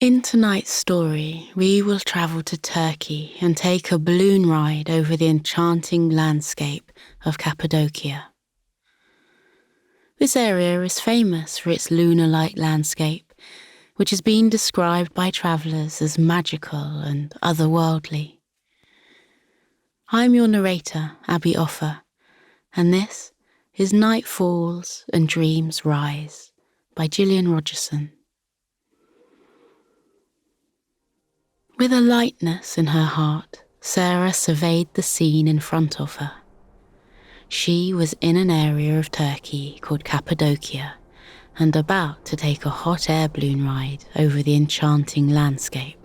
In tonight's story, we will travel to Turkey and take a balloon ride over the enchanting landscape of Cappadocia. This area is famous for its lunar-like landscape, which has been described by travellers as magical and otherworldly. I'm your narrator, Abby Offer, and this is Night Falls and Dreams Rise by Gillian Rogerson. With a lightness in her heart, Sarah surveyed the scene in front of her. She was in an area of Turkey called Cappadocia and about to take a hot air balloon ride over the enchanting landscape.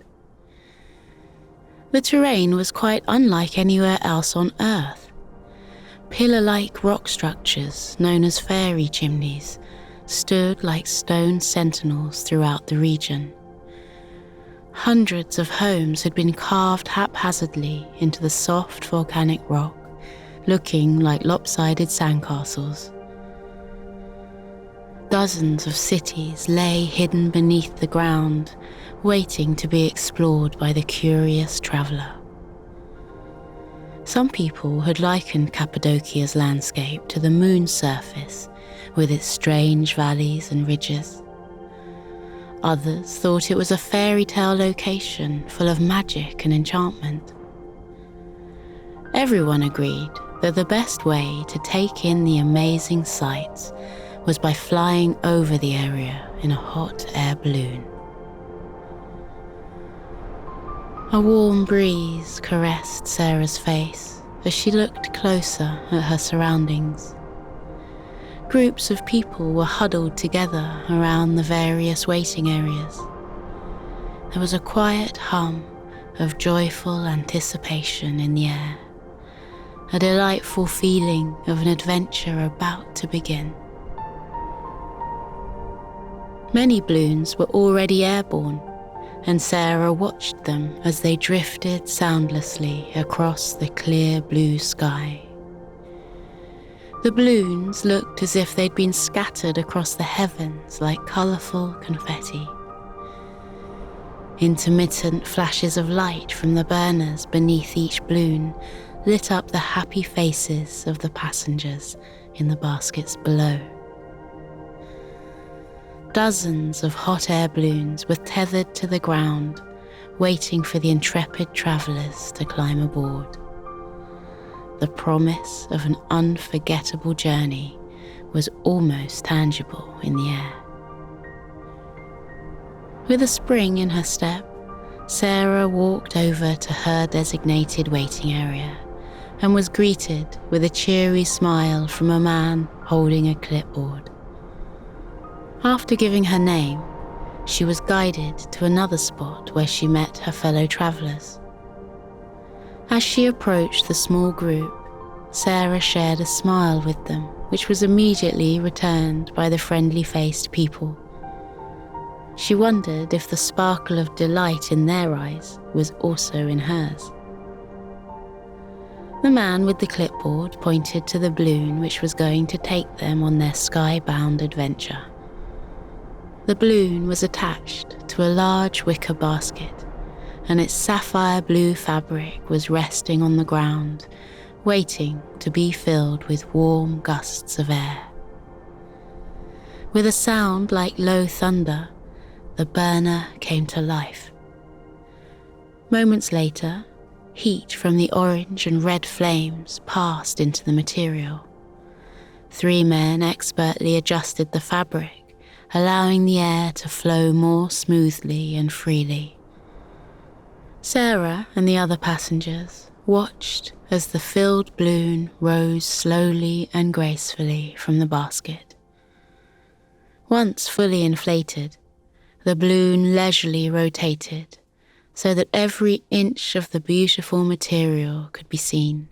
The terrain was quite unlike anywhere else on Earth. Pillar-like rock structures, known as fairy chimneys, stood like stone sentinels throughout the region. Hundreds of homes had been carved haphazardly into the soft volcanic rock, looking like lopsided sandcastles. Dozens of cities lay hidden beneath the ground, waiting to be explored by the curious traveller. Some people had likened Cappadocia's landscape to the moon's surface, with its strange valleys and ridges. Others thought it was a fairy tale location full of magic and enchantment. Everyone agreed that the best way to take in the amazing sights was by flying over the area in a hot air balloon. A warm breeze caressed Sarah's face as she looked closer at her surroundings. Groups of people were huddled together around the various waiting areas. There was a quiet hum of joyful anticipation in the air, a delightful feeling of an adventure about to begin. Many balloons were already airborne, and Sarah watched them as they drifted soundlessly across the clear blue sky. The balloons looked as if they'd been scattered across the heavens like colourful confetti. Intermittent flashes of light from the burners beneath each balloon lit up the happy faces of the passengers in the baskets below. Dozens of hot air balloons were tethered to the ground, waiting for the intrepid travellers to climb aboard. The promise of an unforgettable journey was almost tangible in the air. With a spring in her step, Sarah walked over to her designated waiting area and was greeted with a cheery smile from a man holding a clipboard. After giving her name, she was guided to another spot where she met her fellow travellers. As she approached the small group, Sarah shared a smile with them, which was immediately returned by the friendly-faced people. She wondered if the sparkle of delight in their eyes was also in hers. The man with the clipboard pointed to the balloon which was going to take them on their sky-bound adventure. The balloon was attached to a large wicker basket, and its sapphire blue fabric was resting on the ground, waiting to be filled with warm gusts of air. With a sound like low thunder, the burner came to life. Moments later, heat from the orange and red flames passed into the material. 3 men expertly adjusted the fabric, allowing the air to flow more smoothly and freely. Sarah and the other passengers watched as the filled balloon rose slowly and gracefully from the basket. Once fully inflated, the balloon leisurely rotated so that every inch of the beautiful material could be seen.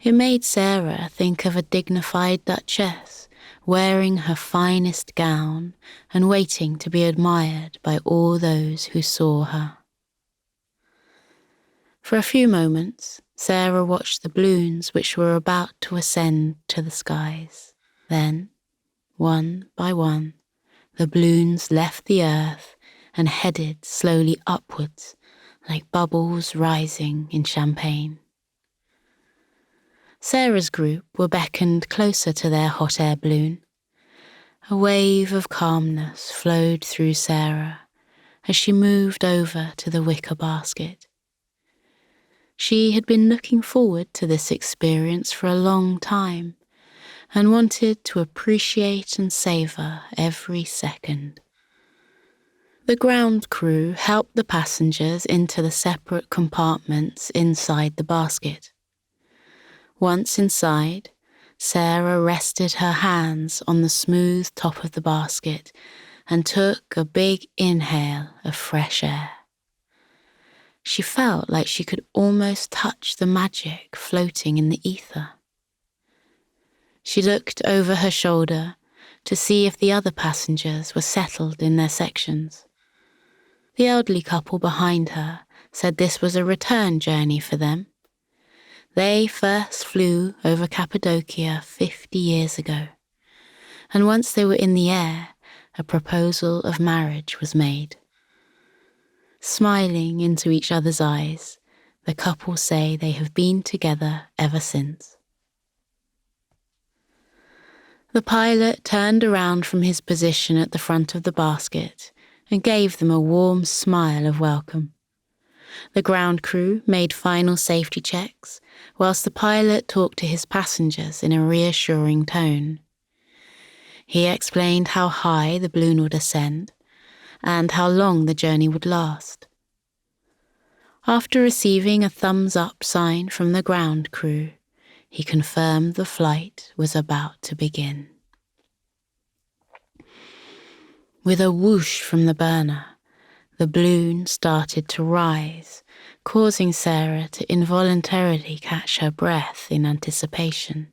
It made Sarah think of a dignified duchess wearing her finest gown and waiting to be admired by all those who saw her. For a few moments, Sarah watched the balloons which were about to ascend to the skies. Then, one by one, the balloons left the earth and headed slowly upwards like bubbles rising in champagne. Sarah's group were beckoned closer to their hot air balloon. A wave of calmness flowed through Sarah as she moved over to the wicker basket. She had been looking forward to this experience for a long time and wanted to appreciate and savour every second. The ground crew helped the passengers into the separate compartments inside the basket. Once inside, Sarah rested her hands on the smooth top of the basket and took a big inhale of fresh air. She felt like she could almost touch the magic floating in the ether. She looked over her shoulder to see if the other passengers were settled in their sections. The elderly couple behind her said this was a return journey for them. They first flew over Cappadocia 50 years ago, and once they were in the air, a proposal of marriage was made. Smiling into each other's eyes, the couple say they have been together ever since. The pilot turned around from his position at the front of the basket and gave them a warm smile of welcome. The ground crew made final safety checks, whilst the pilot talked to his passengers in a reassuring tone. He explained how high the balloon would ascend and how long the journey would last. After receiving a thumbs-up sign from the ground crew, he confirmed the flight was about to begin. With a whoosh from the burner, the balloon started to rise, causing Sarah to involuntarily catch her breath in anticipation.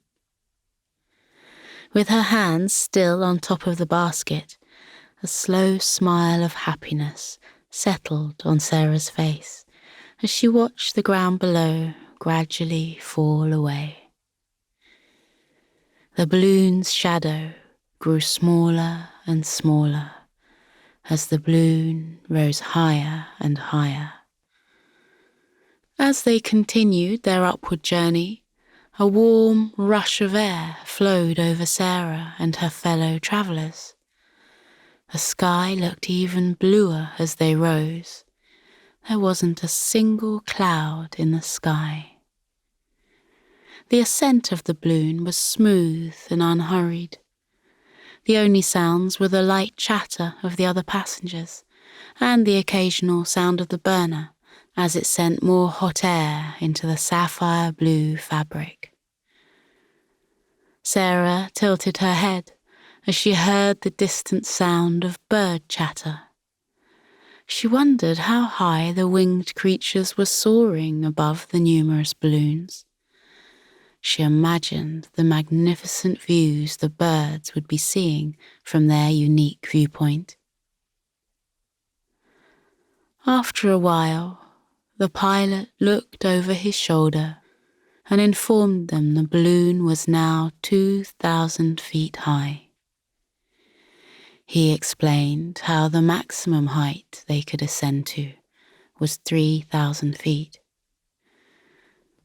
With her hands still on top of the basket, a slow smile of happiness settled on Sarah's face as she watched the ground below gradually fall away. The balloon's shadow grew smaller and smaller as the balloon rose higher and higher. As they continued their upward journey, a warm rush of air flowed over Sarah and her fellow travellers. The sky looked even bluer as they rose. There wasn't a single cloud in the sky. The ascent of the balloon was smooth and unhurried. The only sounds were the light chatter of the other passengers and the occasional sound of the burner as it sent more hot air into the sapphire blue fabric. Sarah tilted her head as she heard the distant sound of bird chatter. She wondered how high the winged creatures were soaring above the numerous balloons. She imagined the magnificent views the birds would be seeing from their unique viewpoint. After a while, the pilot looked over his shoulder and informed them the balloon was now 2,000 feet high. He explained how the maximum height they could ascend to was 3,000 feet.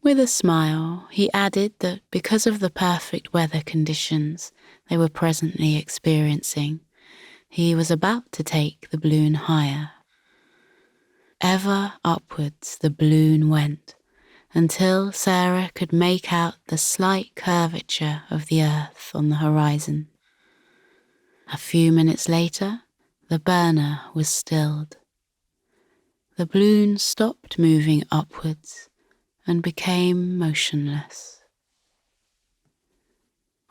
With a smile, he added that because of the perfect weather conditions they were presently experiencing, he was about to take the balloon higher. Ever upwards the balloon went, until Sarah could make out the slight curvature of the earth on the horizon. A few minutes later, the burner was stilled. The balloon stopped moving upwards and became motionless.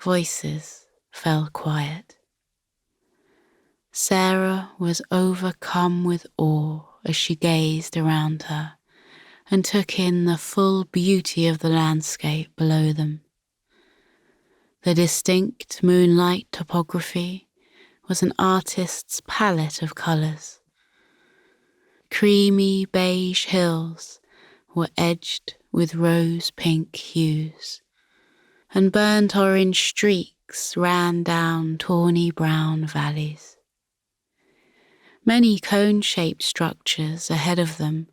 Voices fell quiet. Sarah was overcome with awe as she gazed around her and took in the full beauty of the landscape below them. The distinct moonlight topography was an artist's palette of colours. Creamy beige hills were edged with rose-pink hues, and burnt orange streaks ran down tawny brown valleys. Many cone-shaped structures ahead of them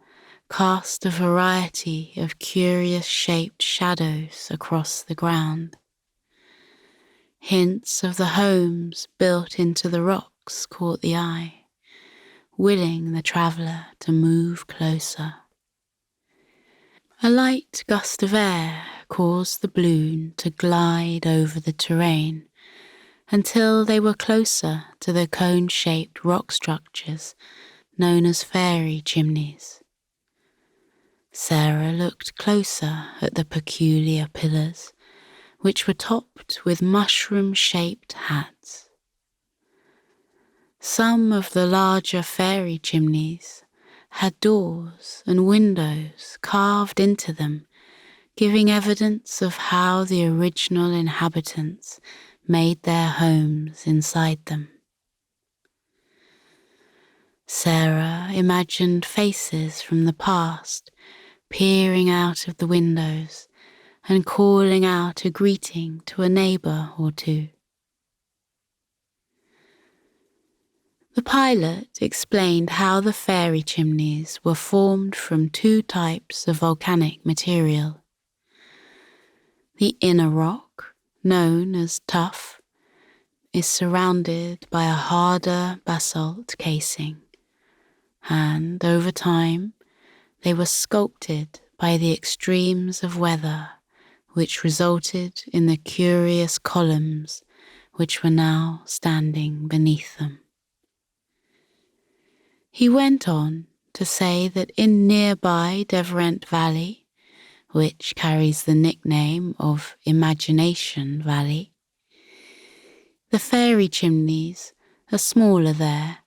cast a variety of curious shaped shadows across the ground. Hints of the homes built into the rocks caught the eye, willing the traveller to move closer. A light gust of air caused the balloon to glide over the terrain until they were closer to the cone-shaped rock structures known as fairy chimneys. Sarah looked closer at the peculiar pillars, which were topped with mushroom-shaped hats. Some of the larger fairy chimneys had doors and windows carved into them, giving evidence of how the original inhabitants made their homes inside them. Sarah imagined faces from the past peering out of the windows and calling out a greeting to a neighbour or two. The pilot explained how the fairy chimneys were formed from two types of volcanic material. The inner rock, known as tuff, is surrounded by a harder basalt casing, and over time they were sculpted by the extremes of weather, which resulted in the curious columns which were now standing beneath them. He went on to say that in nearby Devrent Valley, which carries the nickname of Imagination Valley, the fairy chimneys are smaller there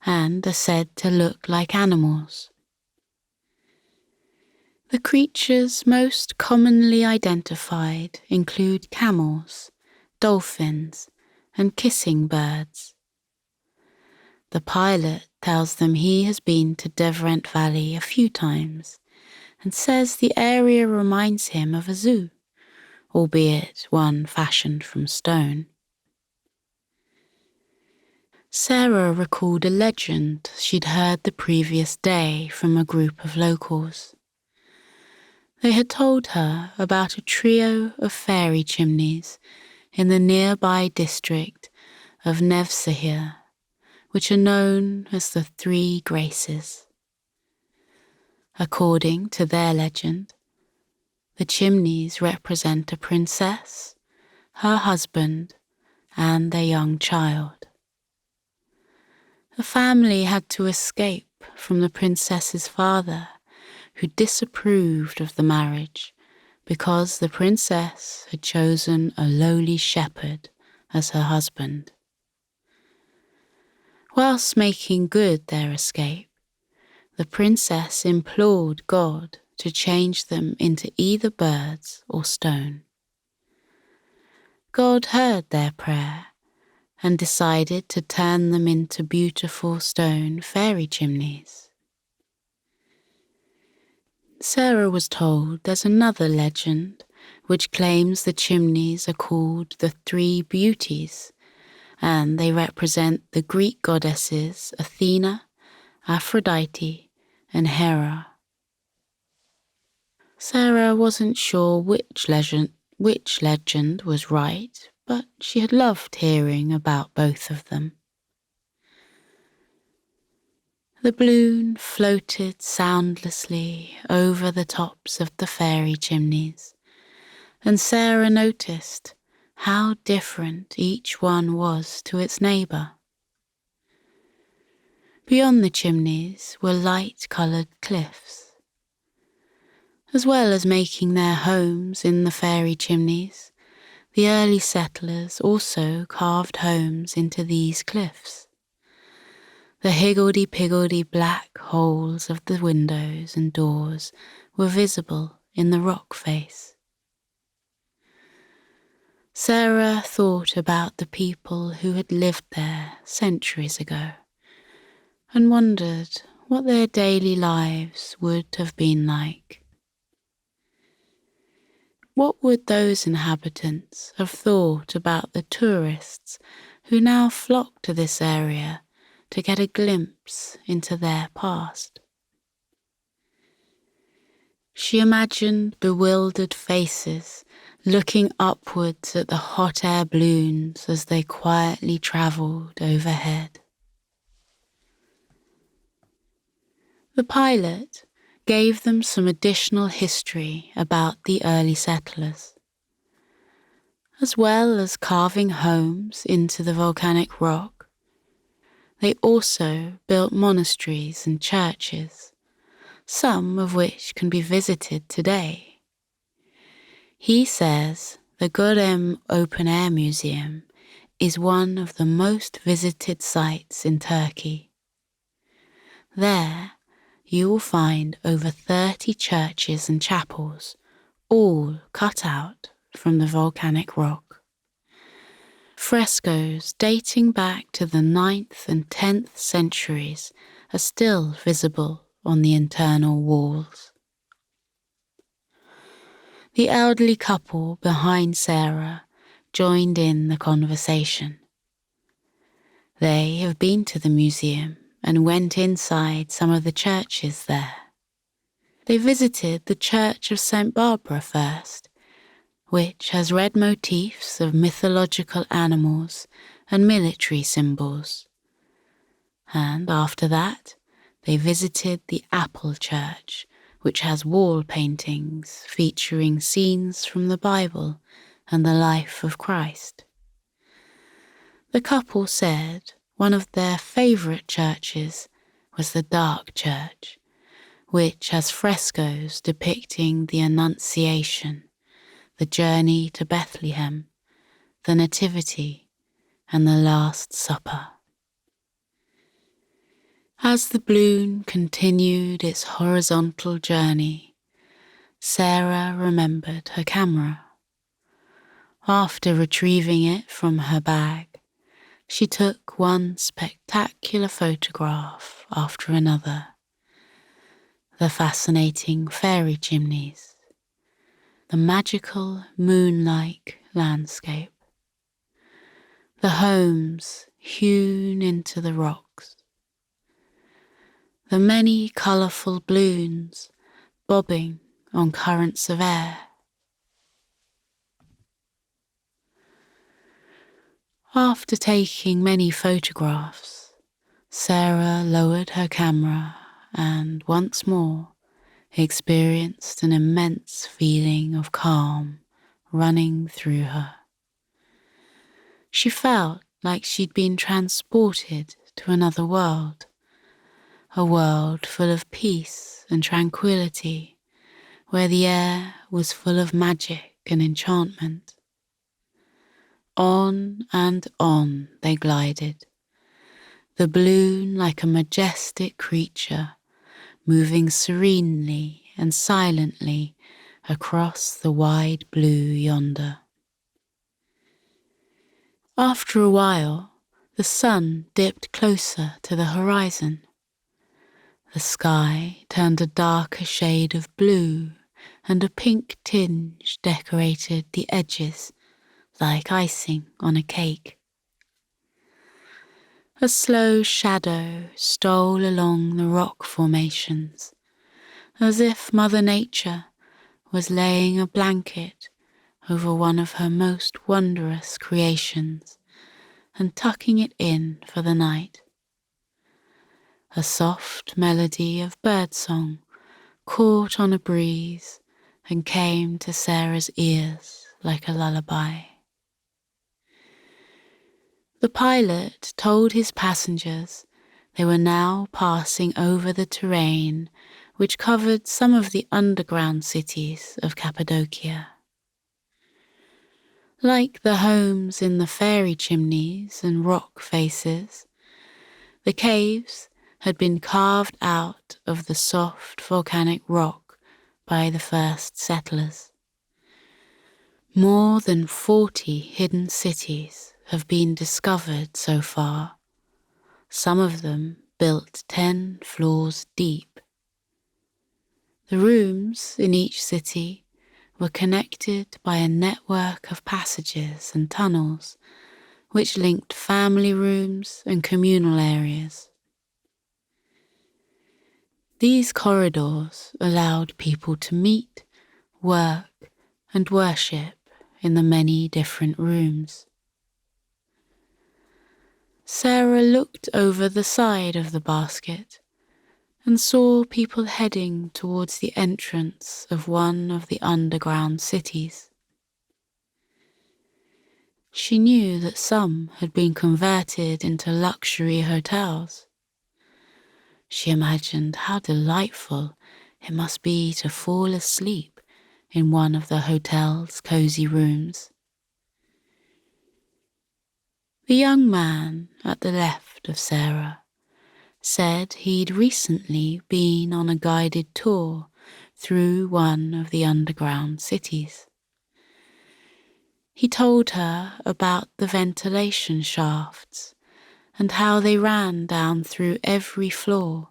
and are said to look like animals. The creatures most commonly identified include camels, dolphins, and kissing birds. The pilot tells them he has been to Devrent Valley a few times and says the area reminds him of a zoo, albeit one fashioned from stone. Sarah recalled a legend she'd heard the previous day from a group of locals. They had told her about a trio of fairy chimneys in the nearby district of Nevsahir, which are known as the Three Graces. According to their legend, the chimneys represent a princess, her husband, and their young child. The family had to escape from the princess's father, who disapproved of the marriage because the princess had chosen a lowly shepherd as her husband. Whilst making good their escape, the princess implored God to change them into either birds or stone. God heard their prayer and decided to turn them into beautiful stone fairy chimneys. Sarah was told there's another legend which claims the chimneys are called the Three Beauties, and they represent the Greek goddesses Athena, Aphrodite, and Hera. Sarah wasn't sure which legend was right, but she had loved hearing about both of them. The balloon floated soundlessly over the tops of the fairy chimneys, and Sarah noticed how different each one was to its neighbour. Beyond the chimneys were light-coloured cliffs. As well as making their homes in the fairy chimneys, the early settlers also carved homes into these cliffs. The higgledy-piggledy black holes of the windows and doors were visible in the rock face. Sarah thought about the people who had lived there centuries ago and wondered what their daily lives would have been like. What would those inhabitants have thought about the tourists who now flocked to this area to get a glimpse into their past. She imagined bewildered faces looking upwards at the hot air balloons as they quietly travelled overhead. The pilot gave them some additional history about the early settlers. As well as carving homes into the volcanic rock, they also built monasteries and churches, some of which can be visited today. He says the Görem Open Air Museum is one of the most visited sites in Turkey. There, you will find over 30 churches and chapels, all cut out from the volcanic rock. Frescoes dating back to the 9th and 10th centuries are still visible on the internal walls. The elderly couple behind Sarah joined in the conversation. They have been to the museum and went inside some of the churches there. They visited the Church of St. Barbara first, which has red motifs of mythological animals and military symbols. And after that, they visited the Apple Church, which has wall paintings featuring scenes from the Bible and the life of Christ. The couple said one of their favourite churches was the Dark Church, which has frescoes depicting the Annunciation, the journey to Bethlehem, the Nativity, and the Last Supper. As the balloon continued its horizontal journey, Sarah remembered her camera. After retrieving it from her bag, she took one spectacular photograph after another. The fascinating fairy chimneys, the magical moon-like landscape, the homes hewn into the rocks, the many colourful balloons bobbing on currents of air. After taking many photographs, Sarah lowered her camera and once more experienced an immense feeling of calm running through her. She felt like she'd been transported to another world, a world full of peace and tranquility, where the air was full of magic and enchantment. On and on they glided, the balloon like a majestic creature, moving serenely and silently across the wide blue yonder. After a while, the sun dipped closer to the horizon. The sky turned a darker shade of blue, and a pink tinge decorated the edges like icing on a cake. A slow shadow stole along the rock formations, as if Mother Nature was laying a blanket over one of her most wondrous creations and tucking it in for the night. A soft melody of birdsong caught on a breeze and came to Sarah's ears like a lullaby. The pilot told his passengers they were now passing over the terrain which covered some of the underground cities of Cappadocia. Like the homes in the fairy chimneys and rock faces, the caves had been carved out of the soft volcanic rock by the first settlers. More than 40 hidden cities have been discovered so far, some of them built 10 floors deep. The rooms in each city were connected by a network of passages and tunnels which linked family rooms and communal areas. These corridors allowed people to meet, work, and worship in the many different rooms. Sarah looked over the side of the basket and saw people heading towards the entrance of one of the underground cities. She knew that some had been converted into luxury hotels. She imagined how delightful it must be to fall asleep in one of the hotel's cozy rooms. The young man at the left of Sarah said he'd recently been on a guided tour through one of the underground cities. He told her about the ventilation shafts and how they ran down through every floor,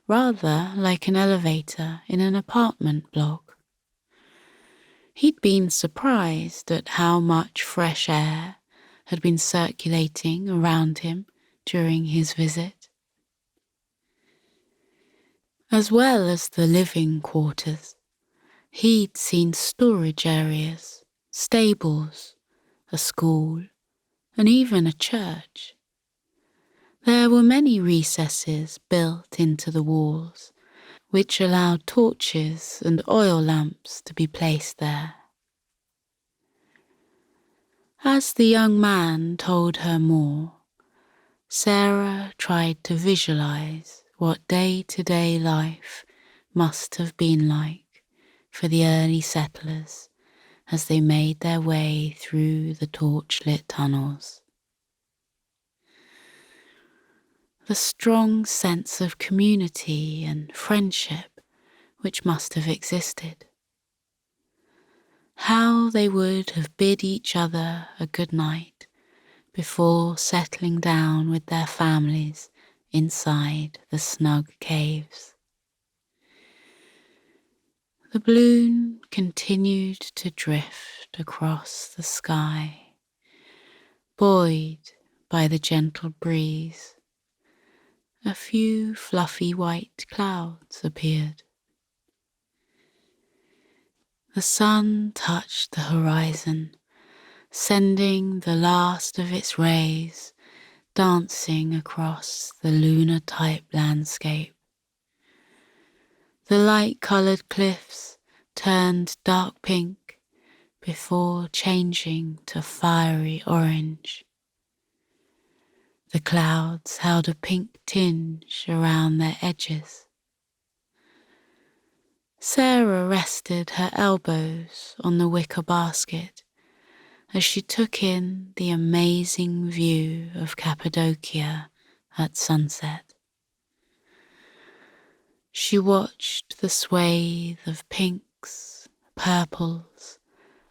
rather like an elevator in an apartment block. He'd been surprised at how much fresh air had been circulating around him during his visit. As well as the living quarters, he'd seen storage areas, stables, a school, and even a church. There were many recesses built into the walls, which allowed torches and oil lamps to be placed there. As the young man told her more, Sarah tried to visualize what day-to-day life must have been like for the early settlers as they made their way through the torch-lit tunnels. The strong sense of community and friendship which must have existed. How they would have bid each other a good night before settling down with their families inside the snug caves. The balloon continued to drift across the sky, buoyed by the gentle breeze. A few fluffy white clouds appeared. The sun touched the horizon, sending the last of its rays dancing across the lunar-type landscape. The light-coloured cliffs turned dark pink before changing to fiery orange. The clouds held a pink tinge around their edges. Sarah rested her elbows on the wicker basket as she took in the amazing view of Cappadocia at sunset. She watched the swathe of pinks, purples,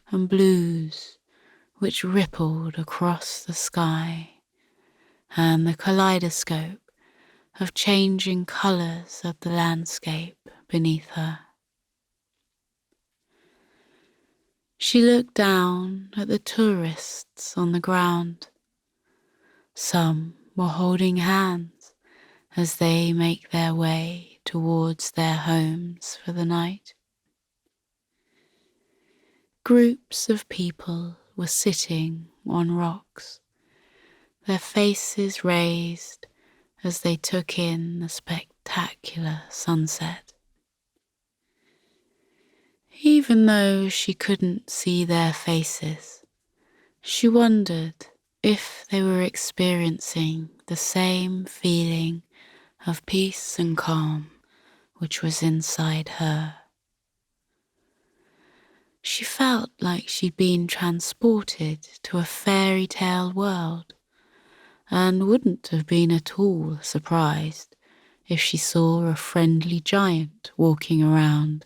and blues which rippled across the sky, and the kaleidoscope of changing colours of the landscape beneath her. She looked down at the tourists on the ground. Some were holding hands as they make their way towards their homes for the night. Groups of people were sitting on rocks, their faces raised as they took in the spectacular sunset. Even though she couldn't see their faces, she wondered if they were experiencing the same feeling of peace and calm which was inside her. She felt like she'd been transported to a fairy tale world, and wouldn't have been at all surprised if she saw a friendly giant walking around,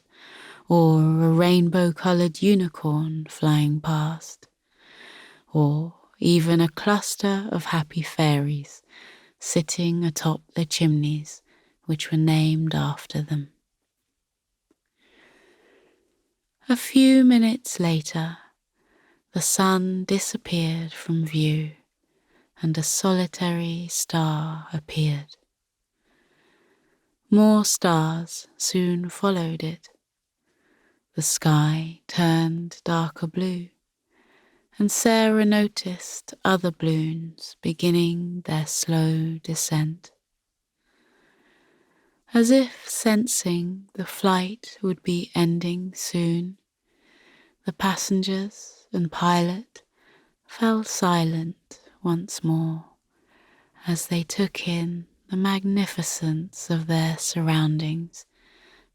or a rainbow-coloured unicorn flying past, or even a cluster of happy fairies sitting atop the chimneys which were named after them. A few minutes later, the sun disappeared from view, and a solitary star appeared. More stars soon followed it. The sky turned darker blue, and Sarah noticed other balloons beginning their slow descent. As if sensing the flight would be ending soon, the passengers and pilot fell silent once more as they took in the magnificence of their surroundings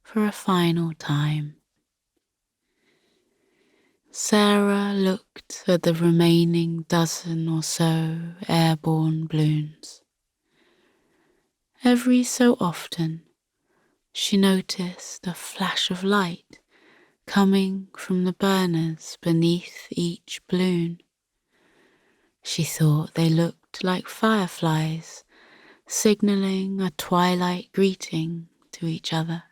for a final time. Sarah looked at the remaining dozen or so airborne balloons. Every so often, she noticed a flash of light coming from the burners beneath each balloon. She thought they looked like fireflies, signaling a twilight greeting to each other.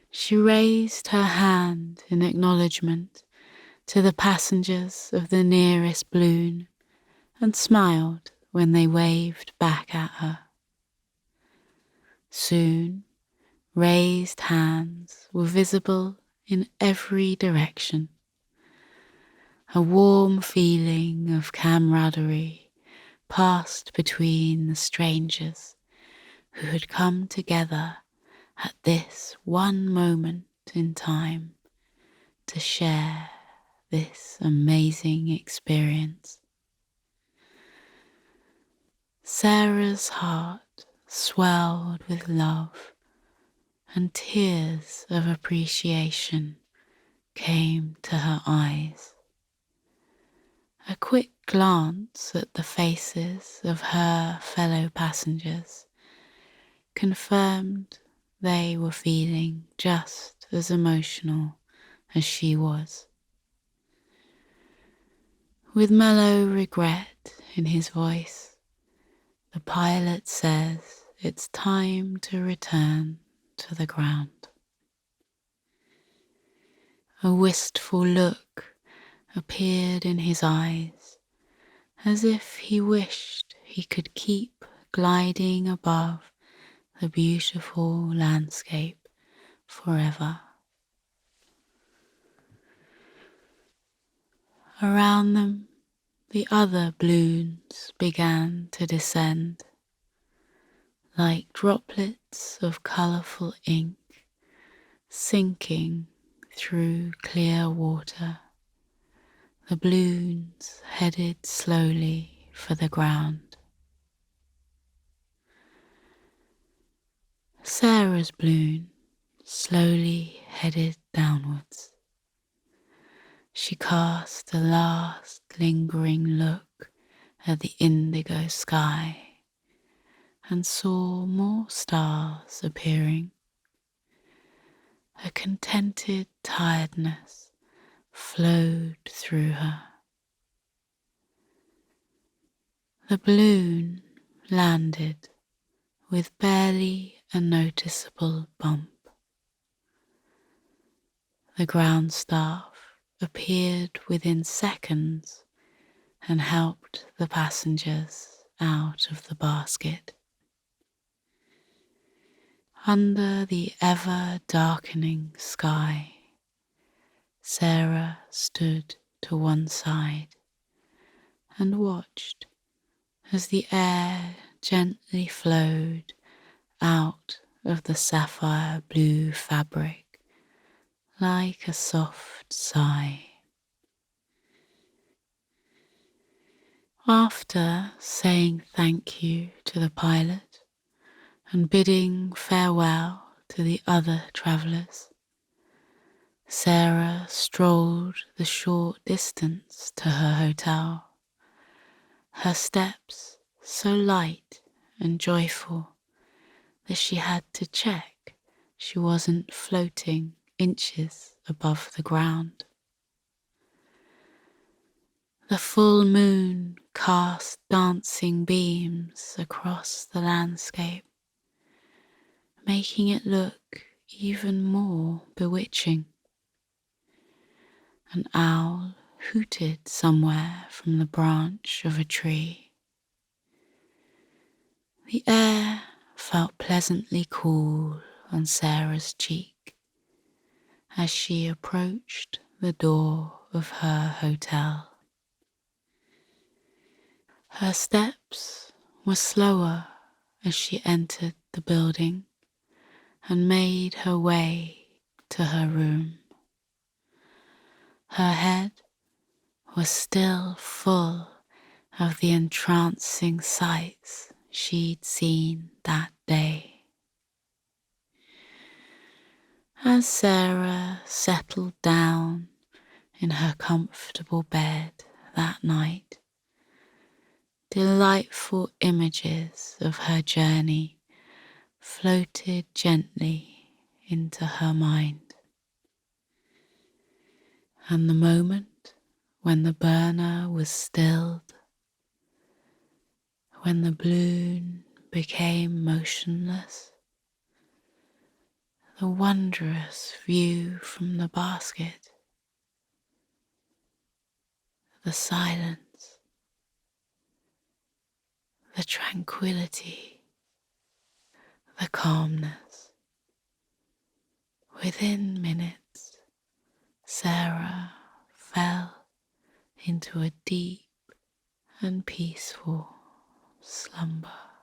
She raised her hand in acknowledgement to the passengers of the nearest balloon and smiled when they waved back at her. Soon, raised hands were visible in every direction. A warm feeling of camaraderie passed between the strangers who had come together at this one moment in time to share this amazing experience. Sarah's heart swelled with love, and tears of appreciation came to her eyes. A quick glance at the faces of her fellow passengers confirmed they were feeling just as emotional as she was. With mellow regret in his voice, the pilot says it's time to return to the ground. A wistful look appeared in his eyes, as if he wished he could keep gliding above the beautiful landscape forever. Around them, the other balloons began to descend, like droplets of colourful ink sinking through clear water. The balloons headed slowly for the ground. Sarah's balloon slowly headed downwards. She cast a last lingering look at the indigo sky and saw more stars appearing. A contented tiredness flowed through her. The balloon landed with barely a noticeable bump. The ground staff appeared within seconds and helped the passengers out of the basket. Under the ever-darkening sky, Sarah stood to one side and watched as the air gently flowed out of the sapphire blue fabric like a soft sigh. After saying thank you to the pilot and bidding farewell to the other travellers, Sarah strolled the short distance to her hotel, her steps so light and joyful that she had to check she wasn't floating inches above the ground. The full moon cast dancing beams across the landscape, making it look even more bewitching. An owl hooted somewhere from the branch of a tree, The air felt pleasantly cool on Sarah's cheek as she approached the door of her hotel. Her steps were slower as she entered the building and made her way to her room. Her head was still full of the entrancing sights she'd seen that day. As Sarah settled down in her comfortable bed that night, delightful images of her journey floated gently into her mind. And the moment when the burner was stilled, when the balloon became motionless, the wondrous view from the basket, the silence, the tranquility, the calmness. Within minutes, Sarah fell into a deep and peaceful slumber.